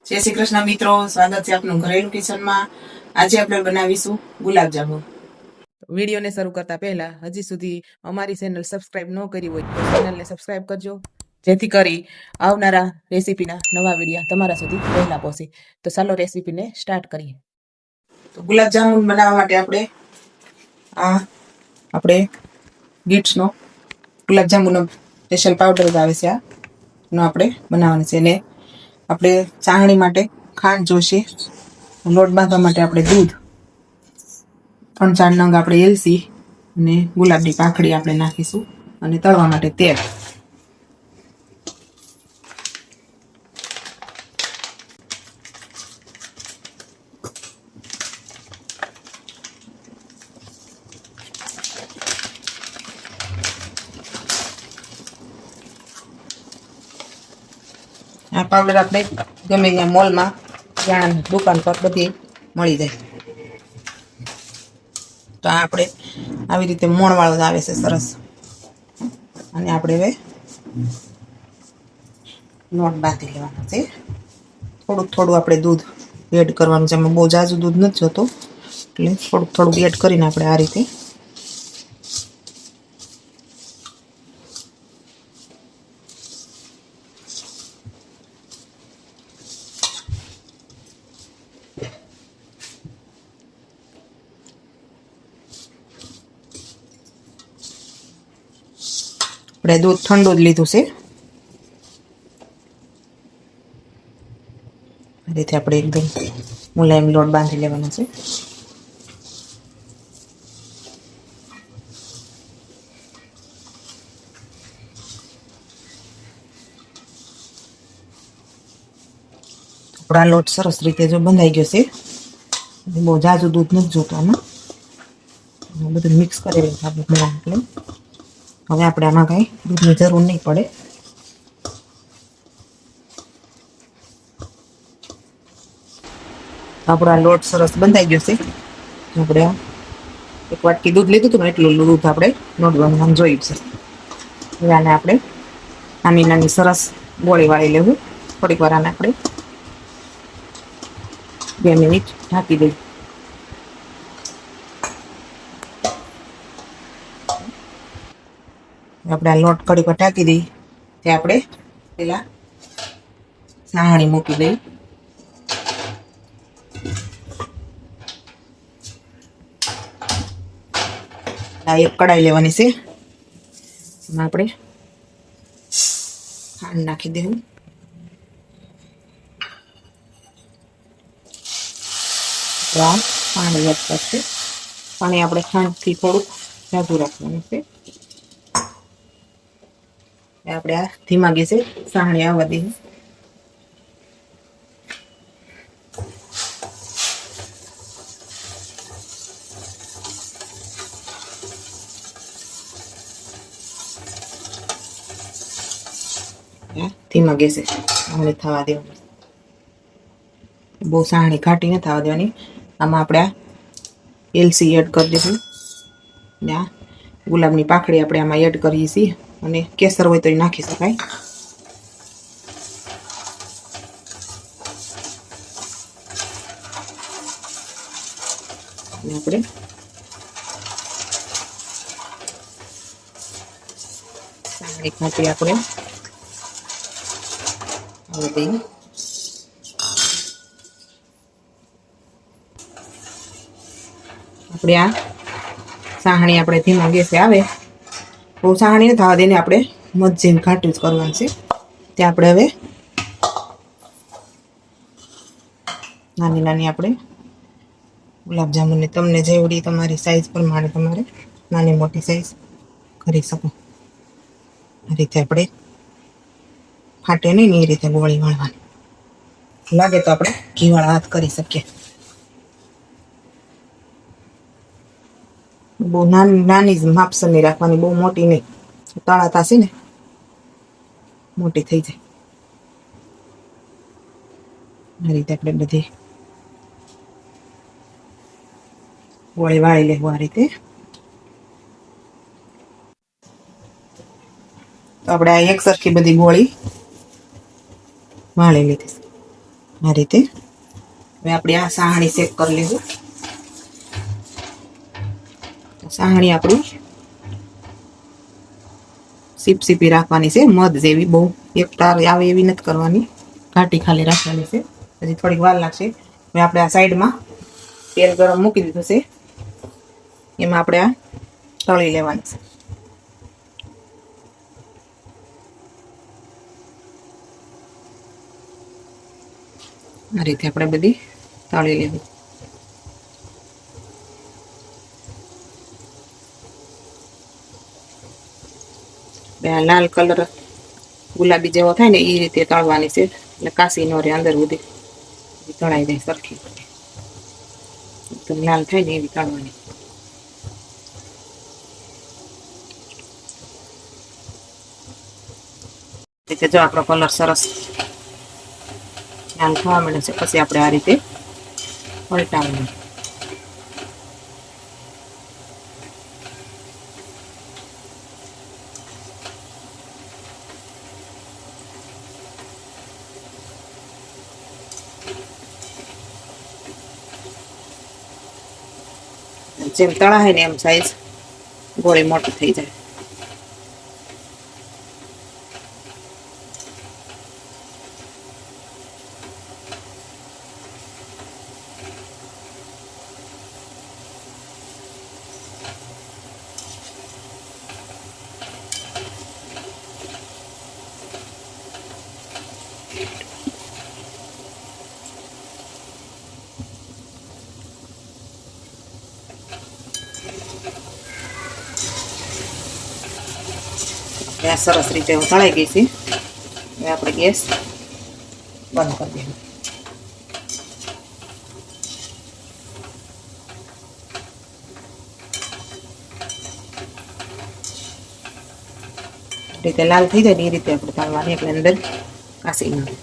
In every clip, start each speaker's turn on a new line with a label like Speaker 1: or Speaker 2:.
Speaker 1: જય શ્રી કૃષ્ણ મિત્રો, સ્વાગત છે આપનું ઘરેલું કિચનમાં। આજે આપણે બનાવીશું ગુલાબજાંબુ। વિડીયોને શરૂ કરતા પહેલા હજી સુધી અમારી ચેનલ સબસ્ક્રાઇબ ન કરી હોય તો ચેનલને સબસ્ક્રાઇબ કરજો, જેથી કરી આવનારા રેસીપીના નવા વિડીયો તમારા સુધી પહેલા પહોંચે। તો ચાલો રેસીપીને સ્ટાર્ટ કરીએ। તો ગુલાબજાંબુ બનાવવા માટે આપણે ગીટ્સનો ગુલાબજાંબુનો સ્પેશિયલ પાવડર આવે છે, આનો આપણે બનાવવાનો છે। ને આપણે ચાસણી માટે ખાંડ જોશે, લોટ બાંધવા માટે આપણે દૂધ, 3-4 નંગ આપણે એલચી અને ગુલાબની પાંખડી આપણે નાખીશું, અને તળવા માટે તેલ। આ પાવડર આપણે ગમે ત્યાં મોલમાં ત્યાં દુકાન પર બધી મળી જાય। તો આ આપણે આવી રીતે મોણવાળો આવે છે સરસ, અને આપણે હવે લોટ બાંધી લેવાનો છે। થોડુંક થોડું આપણે દૂધ એડ કરવાનું છે, એમાં બહુ ઝાઝું દૂધ નથી જોતું, એટલે થોડુંક થોડુંક એડ કરીને આપણે આ રીતે આપણે દૂધ ઠંડુ જ લીધું છે, આ રીતે આપણે એકદમ મુલાયમ લોટ બાંધી લેવાનો છે। આપણા લોટ સરસ રીતે જો બંધાઈ ગયો છે, બહુ ઝાઝું દૂધ નથી જોતું આમાં, બધું મિક્સ કરી લઈએ આપણે એટલે હવે આપણે આમાં કાંઈ દૂધની જરૂર નહીં પડે। આપણો આ લોટ સરસ બંધાઈ ગયો છે। આપણે એક વાટકી દૂધ લીધું હતું ને એટલું દૂધ આપણે લોટ બાંધવાનું જોયું છે। હવે આને આપણે નાની નાની સરસ ગોળી વાળી લેવું, થોડીક વાર આને આપણે 2 મિનિટ ઢાંકી દઈએ। આપણે આ લોટ કડીક ઢાંકી દઈએ તે આપણે પેલા સાહણી મૂકી દઈએ, આ એક કડાઈ લેવાની છે, એમાં આપણે ખાંડ નાખી દેવું, પાણી એડ કરશે। પાણી આપણે ખાંડથી થોડુંક ઝાઝું રાખવાનું છે। આપણે આ ધીમા ગેસે સાહણી આવવા દઈએ। ધીમા ગેસે સાહણી થવા દેવાની, બહુ સાહણી ઘાટી ન થવા દેવાની। આમાં આપણે આ એલચી એડ કરી દઈશું, ને આ ગુલાબની પાંખડી આપણે આમાં એડ કરીએ છીએ, અને કેસર હોય તો એ નાખી શકાય। આપણે સાહણી ખાતી આપણે હવે દઈએ। આપણે આ સાહણી આપણે ધીમા ગેસે આવે, બહુ સાહણી ન થવા દઈને આપણે મધ્યમ ઘાટું જ કરવાનું છે। ત્યાં આપણે હવે નાની નાની આપણે ગુલાબજાંબુની તમને જેવડી તમારી સાઈઝ પ્રમાણે તમારે નાની મોટી સાઈઝ કરી શકો। આ રીતે આપણે ફાટે નહીં ને એ રીતે ગોળી વાળવાની, લાગે તો આપણે ઘીવાળા હાથ કરી શકીએ। બહુ નાની જ માપસરની રાખવાની, બહુ મોટી નહીં, તળા થશે ને મોટી થઈ જાય। આ રીતે આપણે બધી ગોળી વાળી લેવું આ રીતે। તો આપણે આ એક સરખી બધી ગોળી વાળી લીધી। આ રીતે હવે આપણે આ સાહણી શેક કરી લેવું. સાહણી આપણી સીપસીપી રાખવાની છે, મધ જેવી, બહુ એક તાર આવે એવી નથી કરવાની, ઘાટી ખાલી રાખવાની છે. હજી થોડીક વાર લાગશે. હવે આપણે આ સાઈડમાં તેલ ગરમ મૂકી દીધું છે, એમાં આપણે આ તળી લેવાની છે. આ રીતે આપણે બધી તળી લેવી. લાલ કલર ગુલાબી જેવો થાય ને એ રીતે તળવાની છે, એટલે કાશી નો રે, અંદર સુધી તળાઈ જાય સરખી, એકદમ લાલ થાય ને એવી તળવાની. રીતે જો આપણો કલર સરસ લાલ થવા મળે છે, પછી આપણે આ રીતે પલટાવવાનું. જેમ તળાય ને એમ સાઈઝ ગોળી મોટી થઈ જાય. આ સરસ રીતે તળાઈ ગઈ છે. હવે આપણે ગેસ બંધ કરી દઈએ. રીતે લાલ થઈ જાય ને એ રીતે આપણે તળવાની, એટલે અંદર કાશી નાખી.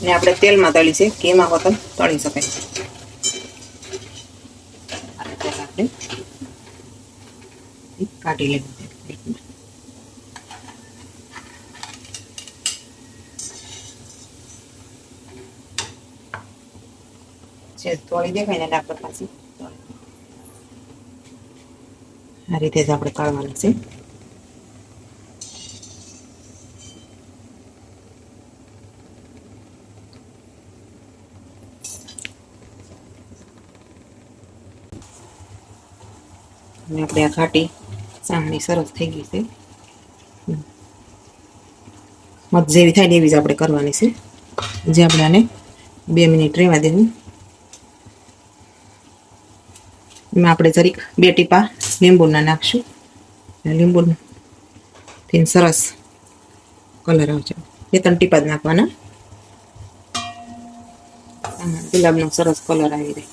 Speaker 1: ને આપણે તેલમાં તળી છે, ઘીમાં હોતન તળી શકાય. આપણે કાઢી લેવું છે, તળી દેખાય ને આપણે પાછી આ રીતે જ આપણે કાઢવાની છે. અને આપણે આ ઘાટી સાહણી સરસ થઈ ગઈ છે, મધ જેવી થાય ને એવી જ આપણે કરવાની છે. જે આપણે આને 2 મિનિટ રહેવા દેવું. એમાં આપણે જરીક 2 ટીપા લીંબુના નાખશું. લીંબુથી સરસ કલર આવશે. 2-3 ટીપા જ નાખવાના, ગુલાબનો સરસ કલર આવી જાય.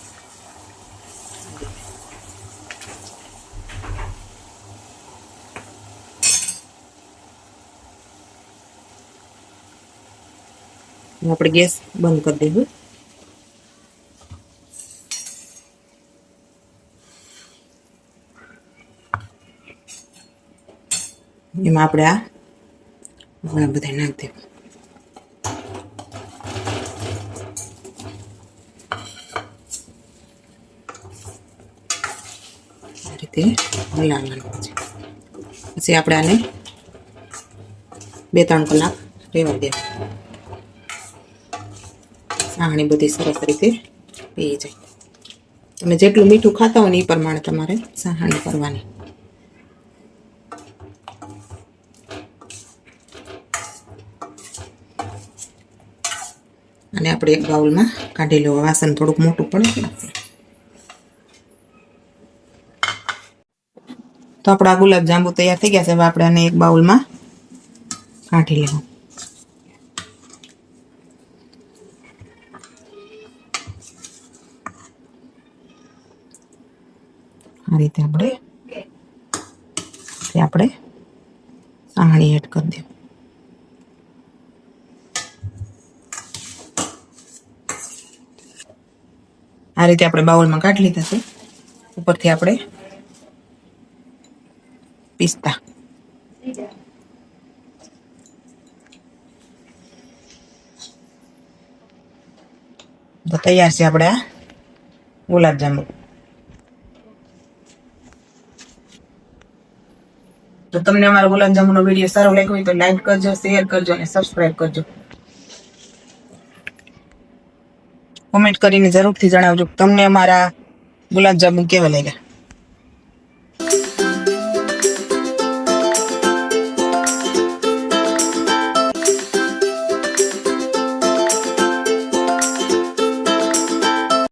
Speaker 1: આપણે ગેસ બંધ કરી દેવું. એમાં આપણે આ બધા નાખી દેવું. આ રીતે હલાવવાનું છે. પછી આપણે આને 2-3 કલાક રહેવા દેવું. સાહણી બધી સરસ રીતે પી જાય. તમે જેટલું મીઠું ખાતા હોય ને એ પ્રમાણે તમારે સાહણી કરવાની. અને આપણે એક બાઉલમાં કાઢી લેવું. વાસણ થોડુંક મોટું પડે છે. તો આપણા ગુલાબજાંબુ તૈયાર થઈ ગયા છે. હવે આપણે આને એક બાઉલમાં કાઢી લેવું. આ રીતે આપણે સાહણી એડ કરી દેવું. આ રીતે આપણે બાઉલમાં કાઢી લીધા છે. ઉપરથી આપણે પિસ્તા તો તૈયાર છે આપણે આ ગુલાબજાંબુ. જો તમને અમારો ગુલાબજાંબુનો વિડીયો સારો લાગ્યો હોય તો લાઈક કરજો, શેર કરજો અને સબસ્ક્રાઇબ કરજો. કોમેન્ટ કરીને જરૂરથી જણાવજો તમને અમારા ગુલાબજાંબુ કેવા લાગ્યા.